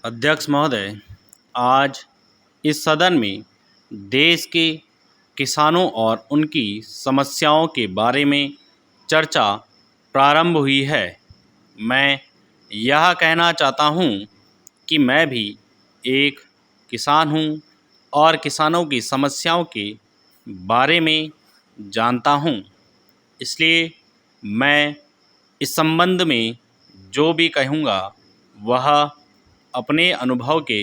अध्यक्ष महोदय, आज इस सदन में देश के किसानों और उनकी समस्याओं के बारे में चर्चा प्रारंभ हुई है। मैं यह कहना चाहता हूँ कि मैं भी एक किसान हूँ और किसानों की समस्याओं के बारे में जानता हूँ। इसलिए मैं इस संबंध में जो भी कहूँगा वह अपने अनुभव के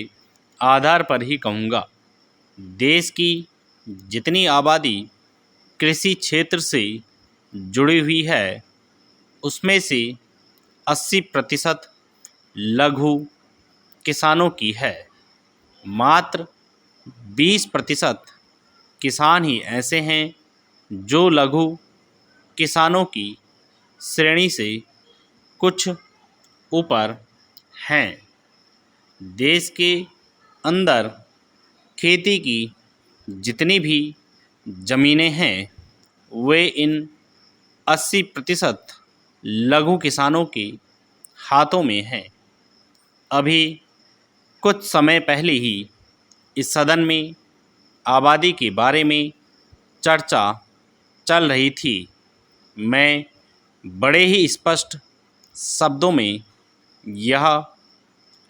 आधार पर ही कहूँगा। देश की जितनी आबादी कृषि क्षेत्र से जुड़ी हुई है, उसमें से 80% लघु किसानों की है। मात्र 20% किसान ही ऐसे हैं जो लघु किसानों की श्रेणी से कुछ ऊपर हैं। देश के अंदर खेती की जितनी भी ज़मीनें हैं, वे इन 80% लघु किसानों के हाथों में हैं। अभी कुछ समय पहले ही इस सदन में आबादी के बारे में चर्चा चल रही थी। मैं बड़े ही स्पष्ट शब्दों में यह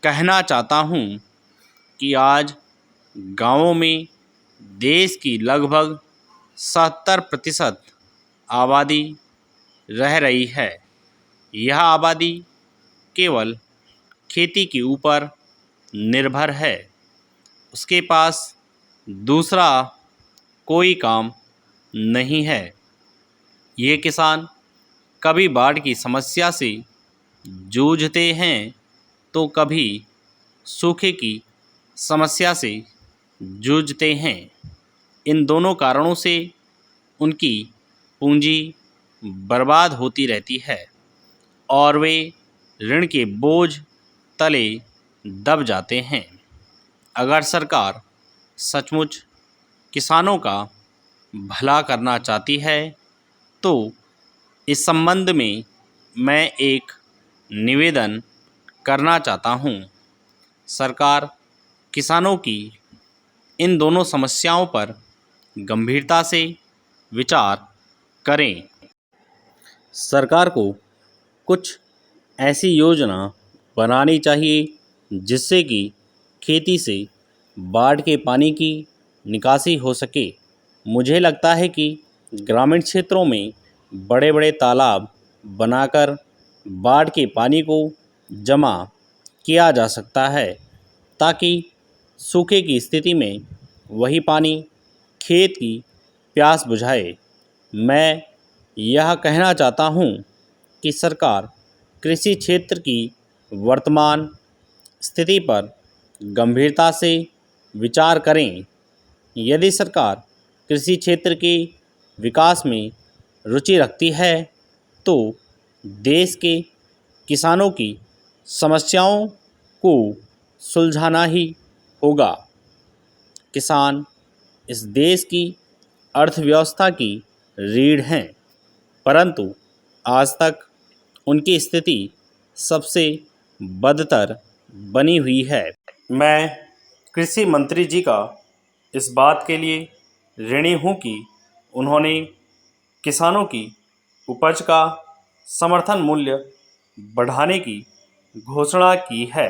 कहना चाहता हूँ कि आज गांवों में देश की लगभग 70% आबादी रह रही है। यह आबादी केवल खेती के ऊपर निर्भर है। उसके पास दूसरा कोई काम नहीं है। ये किसान कभी बाढ़ की समस्या से जूझते हैं तो कभी सूखे की समस्या से जूझते हैं। इन दोनों कारणों से उनकी पूंजी बर्बाद होती रहती है और वे ऋण के बोझ तले दब जाते हैं। अगर सरकार सचमुच किसानों का भला करना चाहती है तो इस संबंध में मैं एक निवेदन करना चाहता हूँ। सरकार किसानों की इन दोनों समस्याओं पर गंभीरता से विचार करें। सरकार को कुछ ऐसी योजना बनानी चाहिए जिससे कि खेती से बाढ़ के पानी की निकासी हो सके। मुझे लगता है कि ग्रामीण क्षेत्रों में बड़े बड़े तालाब बनाकर बाढ़ के पानी को जमा किया जा सकता है, ताकि सूखे की स्थिति में वही पानी खेत की प्यास बुझाए। मैं यह कहना चाहता हूँ कि सरकार कृषि क्षेत्र की वर्तमान स्थिति पर गंभीरता से विचार करें। यदि सरकार कृषि क्षेत्र के विकास में रुचि रखती है तो देश के किसानों की समस्याओं को सुलझाना ही होगा। किसान इस देश की अर्थव्यवस्था की रीढ़ हैं, परंतु आज तक उनकी स्थिति सबसे बदतर बनी हुई है। मैं कृषि मंत्री जी का इस बात के लिए ऋणी हूँ कि उन्होंने किसानों की उपज का समर्थन मूल्य बढ़ाने की घोषणा की है।